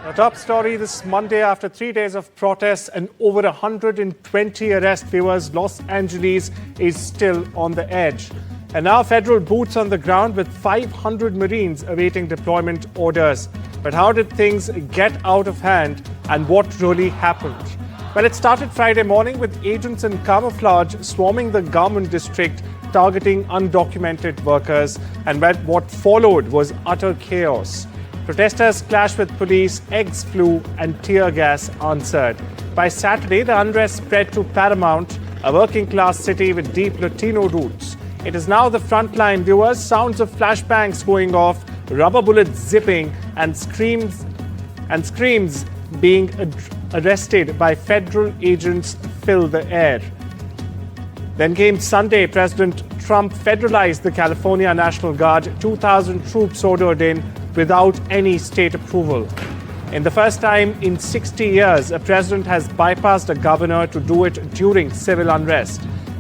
A top story this Monday after 3 days of protests and over 120 arrests, viewers, Los Angeles is still on the edge. And now federal boots on the ground with 500 Marines awaiting deployment orders. But how did things get out of hand and what really happened? Well, it started Friday morning with agents in camouflage swarming the government district, targeting undocumented workers, and what followed was utter chaos. Protesters clashed with police, eggs flew, and tear gas answered. By Saturday, the unrest spread to Paramount, a working-class city with deep Latino roots. It is now the frontline, viewers. Sounds of flashbangs going off, rubber bullets zipping, and screams being arrested by federal agents fill the air. Then came Sunday. President Trump federalized the California National Guard. 2,000 troops ordered in without any state approval. In the first time in 60 years, a president has bypassed a governor to do it during civil unrest.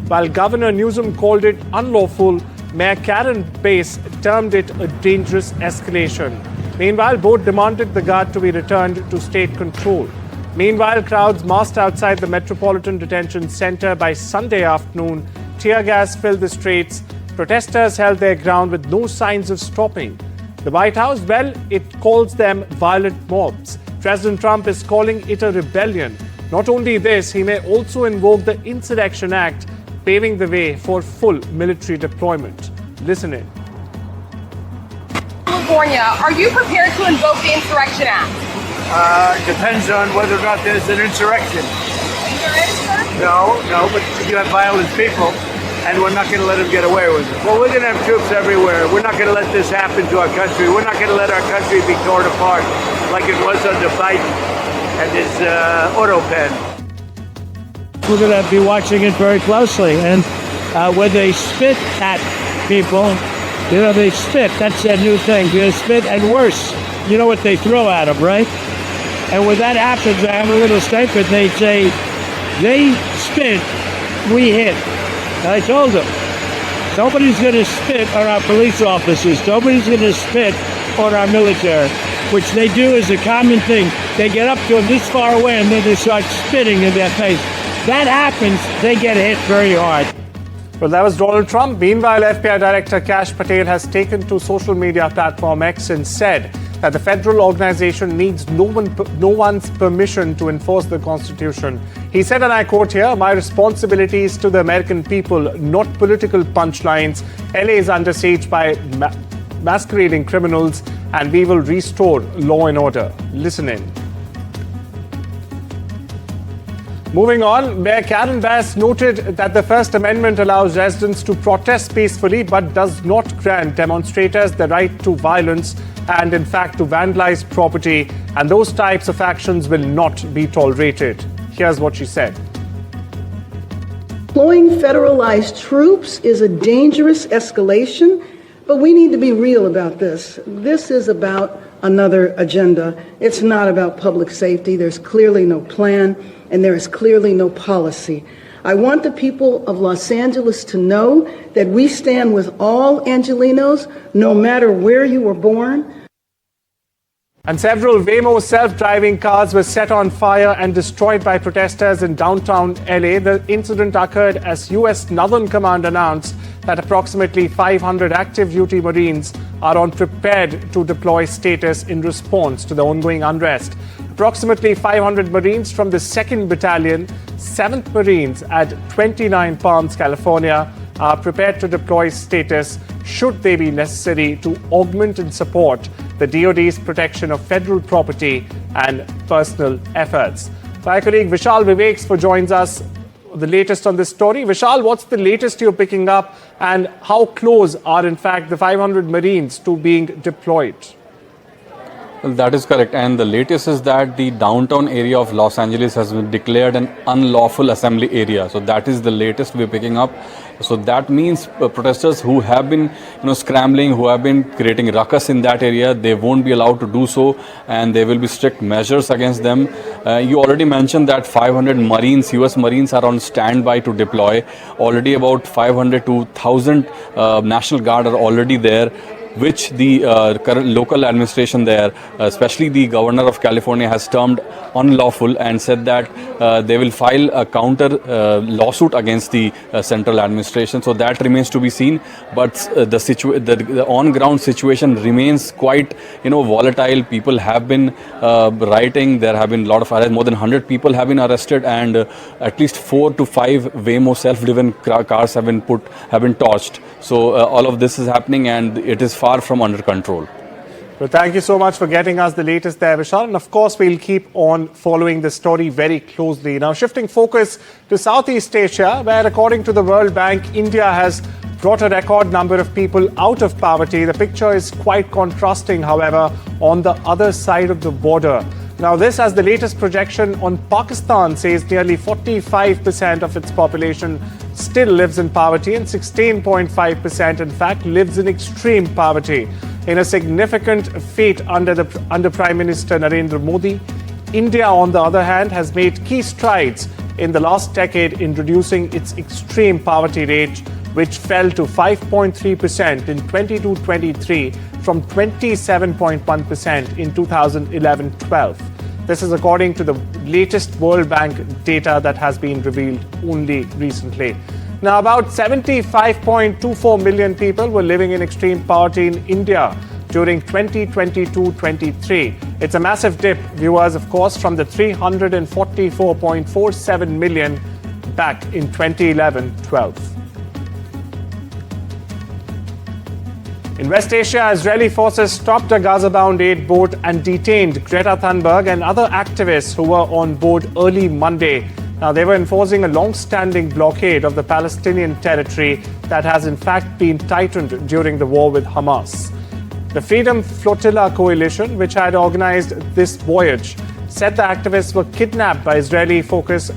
While Governor Newsom called it unlawful, Mayor Karen Bass termed it a dangerous escalation. Meanwhile, both demanded the guard to be returned to state control. Meanwhile, crowds massed outside the Metropolitan Detention Center by Sunday afternoon. Tear gas filled the streets. Protesters held their ground with no signs of stopping. The White House, well, it calls them violent mobs. President Trump is calling it a rebellion. Not only this, he may also invoke the Insurrection Act, paving the way for full military deployment. Listen in. California, are you prepared to invoke the Insurrection Act? Depends on whether or not there's an insurrection. There is, sir? No, but you have violent people, and we're not going to let them get away with it. Well, we're going to have troops everywhere. We're not going to let this happen to our country. We're not going to let our country be torn apart like it was under Biden and his auto pen. We're going to be watching it very closely. And when they spit at people, they spit. That's their new thing. They spit, and worse, you know what they throw at them, right? And when that happens, I have a little statement. They say, they spit, we hit. And I told them, nobody's going to spit on our police officers. Nobody's going to spit on our military, which they do as a common thing. They get up to them this far away, and then they start spitting in their face. That happens, they get hit very hard. Well, that was Donald Trump. Meanwhile, FBI Director Kash Patel has taken to social media platform X and said that the federal organization needs no one's permission to enforce the Constitution. He said, and I quote here, "My responsibility is to the American people, not political punchlines. LA is under siege by masquerading criminals, and we will restore law and order." Listen in. Moving on, Mayor Karen Bass noted that the First Amendment allows residents to protest peacefully but does not grant demonstrators the right to violence and, in fact, to vandalize property, and those types of actions will not be tolerated. Here's what she said. Deploying federalized troops is a dangerous escalation, but we need to be real about this. This is about another agenda. It's not about public safety. There's clearly no plan, and there is clearly no policy. I want the people of Los Angeles to know that we stand with all Angelenos, no matter where you were born. And several Waymo self-driving cars were set on fire and destroyed by protesters in downtown LA. The incident occurred as U.S. Northern Command announced that approximately 500 active duty Marines are on prepared to deploy status in response to the ongoing unrest. Approximately 500 Marines from the 2nd Battalion, 7th Marines at 29 Palms, California, are prepared to deploy status should they be necessary to augment and support the DoD's protection of federal property and personal efforts. My colleague Vishal Vivek joins us the latest on this story. Vishal, what's the latest you're picking up, and how close are in fact the 500 Marines to being deployed? Well, that is correct. And the latest is that the downtown area of Los Angeles has been declared an unlawful assembly area. So that is the latest we're picking up. So that means protesters who have been scrambling, who have been creating ruckus in that area, they won't be allowed to do so, and there will be strict measures against them. You already mentioned that 500 Marines, US Marines, are on standby to deploy. Already about 500 to 1,000 National Guard are already there. which the current local administration there, especially the governor of California, has termed unlawful and said that they will file a counter lawsuit against the central administration. So that remains to be seen. But the on-ground situation remains quite, volatile. People have been rioting. There have been a lot of arrests. More than 100 people have been arrested, and at least 4 to 5 Waymo self-driven cars have been torched. So all of this is happening, and it is far from under control. Well, thank you so much for getting us the latest there, Vishal. And of course, we'll keep on following the story very closely. Now, shifting focus to Southeast Asia, where according to the World Bank, India has brought a record number of people out of poverty. The picture is quite contrasting, however, on the other side of the border. Now, this, as the latest projection on Pakistan, says nearly 45% of its population still lives in poverty, and 16.5%, in fact, lives in extreme poverty. In a significant feat under Prime Minister Narendra Modi, India, on the other hand, has made key strides in the last decade in reducing its extreme poverty rate, which fell to 5.3% in 22-23 from 27.1% in 2011-12. This is according to the latest World Bank data that has been revealed only recently. Now, about 75.24 million people were living in extreme poverty in India during 2022-23. It's a massive dip, viewers, of course, from the 344.47 million back in 2011-12. In West Asia, Israeli forces stopped a Gaza-bound aid boat and detained Greta Thunberg and other activists who were on board early Monday. Now, they were enforcing a long-standing blockade of the Palestinian territory that has in fact been tightened during the war with Hamas. The Freedom Flotilla Coalition, which had organized this voyage, said the activists were kidnapped by Israeli forces,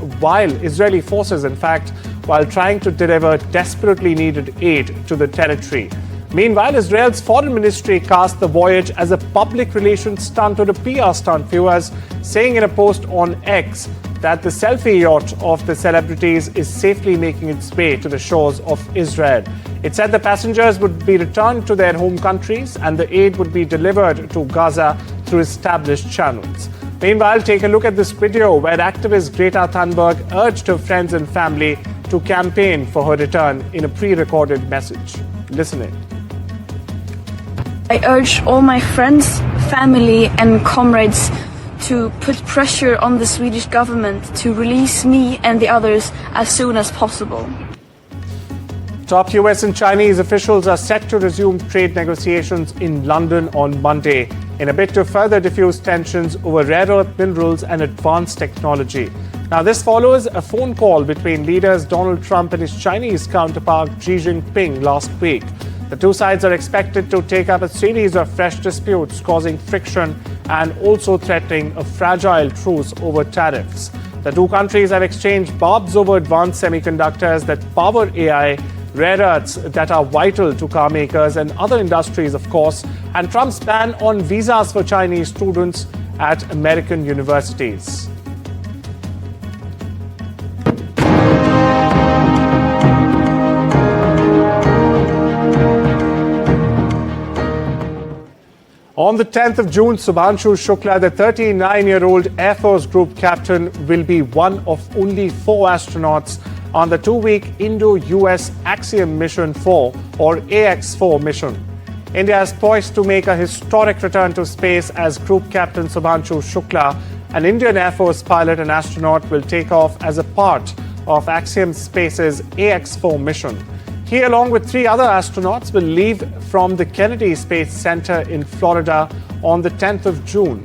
while trying to deliver desperately needed aid to the territory. Meanwhile, Israel's foreign ministry cast the voyage as a public relations stunt or a PR stunt, viewers, saying in a post on X that the selfie yacht of the celebrities is safely making its way to the shores of Israel. It said the passengers would be returned to their home countries and the aid would be delivered to Gaza through established channels. Meanwhile, take a look at this video where activist Greta Thunberg urged her friends and family to campaign for her return in a pre-recorded message. Listen in. I urge all my friends, family and comrades to put pressure on the Swedish government to release me and the others as soon as possible. Top US and Chinese officials are set to resume trade negotiations in London on Monday in a bid to further diffuse tensions over rare earth minerals and advanced technology. Now, this follows a phone call between leaders Donald Trump and his Chinese counterpart Xi Jinping last week. The two sides are expected to take up a series of fresh disputes, causing friction and also threatening a fragile truce over tariffs. The two countries have exchanged barbs over advanced semiconductors that power AI, rare earths that are vital to car makers and other industries, of course, and Trump's ban on visas for Chinese students at American universities. On the 10th of June, Subhanshu Shukla, the 39-year-old Air Force Group captain, will be one of only 4 astronauts on the 2-week Indo-US Axiom Mission 4, or AX-4 mission. India is poised to make a historic return to space as Group Captain Subhanshu Shukla, an Indian Air Force pilot and astronaut, will take off as a part of Axiom Space's AX-4 mission. He, along with 3 other astronauts, will leave from the Kennedy Space Center in Florida on the 10th of June,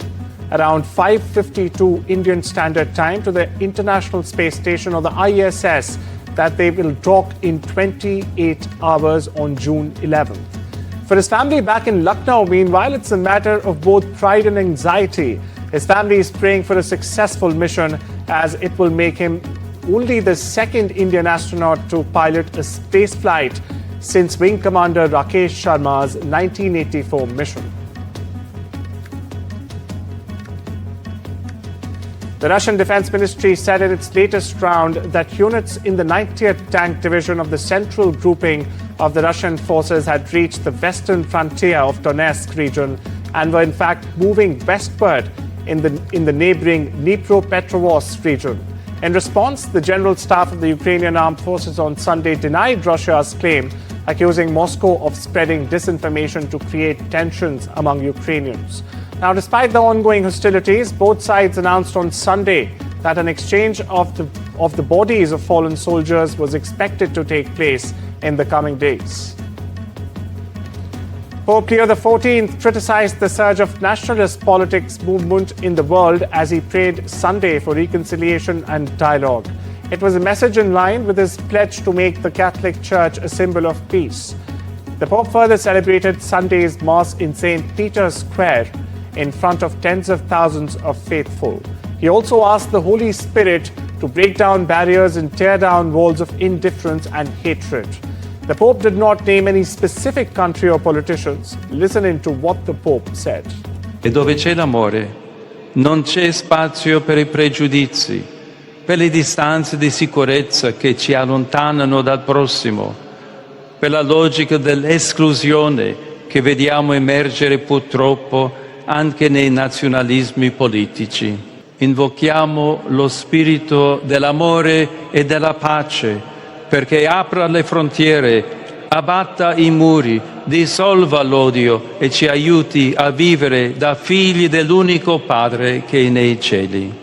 around 5:52 Indian Standard Time, to the International Space Station, or the ISS, that they will dock in 28 hours on June 11th. For his family back in Lucknow, meanwhile, it's a matter of both pride and anxiety. His family is praying for a successful mission, as it will make him only the second Indian astronaut to pilot a space flight since Wing Commander Rakesh Sharma's 1984 mission. The Russian Defense Ministry said in its latest round that units in the 90th Tank Division of the central grouping of the Russian forces had reached the western frontier of Donetsk region and were in fact moving westward in the neighboring Dnipropetrovsk region. In response, the General Staff of the Ukrainian Armed Forces on Sunday denied Russia's claim, accusing Moscow of spreading disinformation to create tensions among Ukrainians. Now, despite the ongoing hostilities, both sides announced on Sunday that an exchange of the bodies of fallen soldiers was expected to take place in the coming days. Pope Leo XIV criticized the surge of nationalist politics movement in the world as he prayed Sunday for reconciliation and dialogue. It was a message in line with his pledge to make the Catholic Church a symbol of peace. The Pope further celebrated Sunday's Mass in St. Peter's Square in front of tens of thousands of faithful. He also asked the Holy Spirit to break down barriers and tear down walls of indifference and hatred. The Pope did not name any specific country or politicians. Listen into what the Pope said. E dove c'è l'amore, non c'è spazio per i pregiudizi, per le distanze di sicurezza che ci allontanano dal prossimo, per la logica dell'esclusione che vediamo emergere purtroppo anche nei nazionalismi politici. Invochiamo lo spirito dell'amore e della pace perché apra le frontiere, abbatta i muri, dissolva l'odio e ci aiuti a vivere da figli dell'unico Padre che è nei cieli.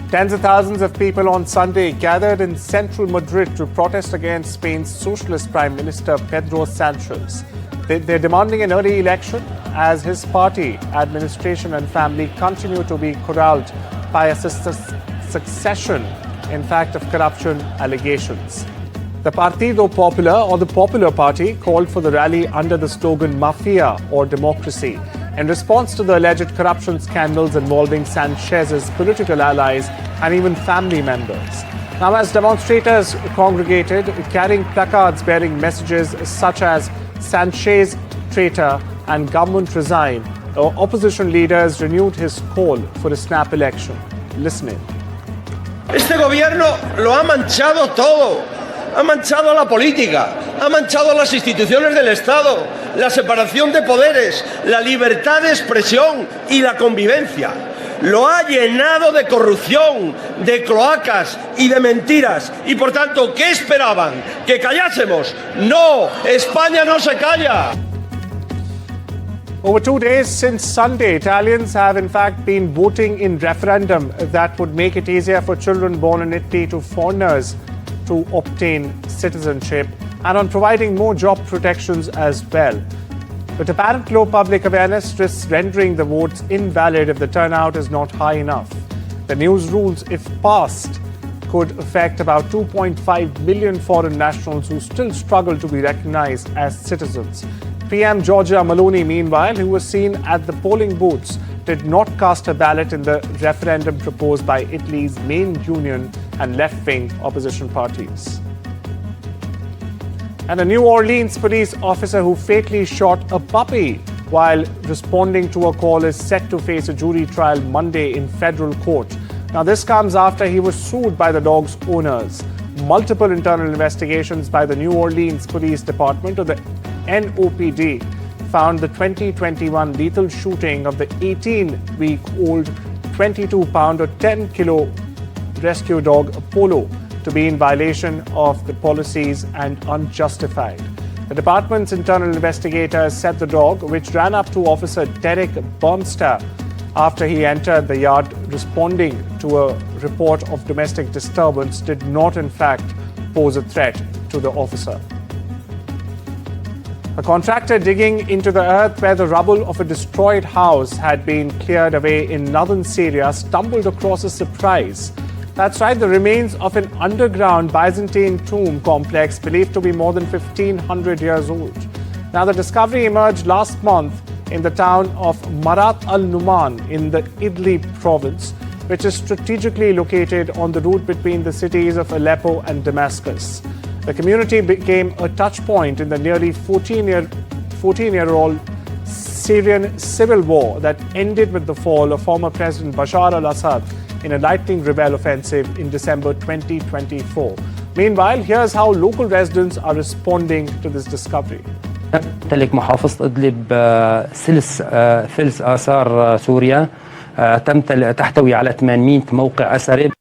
Tens of thousands of people on Sunday gathered in central Madrid to protest against Spain's socialist Prime Minister Pedro Sanchez. They're demanding an early election as his party, administration and family continue to be corralled by a succession, in fact, of corruption allegations. The Partido Popular, or the Popular Party, called for the rally under the slogan Mafia or Democracy in response to the alleged corruption scandals involving Sanchez's political allies and even family members. Now, as demonstrators congregated, carrying placards bearing messages such as Sanchez traitor and government resign, opposition leaders renewed his call for a snap election. Listen in. Este gobierno lo ha manchado todo. Ha manchado la política, ha manchado las instituciones del Estado, la separación de poderes, la libertad de expresión y la convivencia. Lo ha llenado de corrupción, de cloacas y de mentiras. Y por tanto, ¿qué esperaban? ¿Que callásemos? No, España no se calla. Over 2 days since Sunday, Italians have in fact been voting in referendum that would make it easier for children born in Italy to foreigners to obtain citizenship and on providing more job protections as well. But apparent low public awareness risks rendering the votes invalid if the turnout is not high enough. The news rules, if passed, could affect about 2.5 million foreign nationals who still struggle to be recognized as citizens. PM Giorgia Meloni, meanwhile, who was seen at the polling booths, did not cast a ballot in the referendum proposed by Italy's main union and left-wing opposition parties. And a New Orleans police officer who fatally shot a puppy while responding to a call is set to face a jury trial Monday in federal court. Now, this comes after he was sued by the dog's owners. Multiple internal investigations by the New Orleans Police Department, or the NOPD, found the 2021 lethal shooting of the 18-week-old, 22-pound or 10-kilo rescue dog Apollo to be in violation of the policies and unjustified. The department's internal investigators said the dog, which ran up to Officer Derek Burmster after he entered the yard responding to a report of domestic disturbance, did not in fact pose a threat to the officer. A contractor digging into the earth where the rubble of a destroyed house had been cleared away in northern Syria stumbled across a surprise. That's right, the remains of an underground Byzantine tomb complex believed to be more than 1,500 years old. Now, the discovery emerged last month in the town of Marat al-Numan in the Idlib province, which is strategically located on the route between the cities of Aleppo and Damascus. The community became a touch point in the nearly 14-year-old Syrian civil war that ended with the fall of former President Bashar al-Assad in a lightning rebel offensive in December 2024. Meanwhile, here's how local residents are responding to this discovery. تمتلك محافظة إدلب ثلث آثار سوريا، تحتوي على 800 موقع أثري.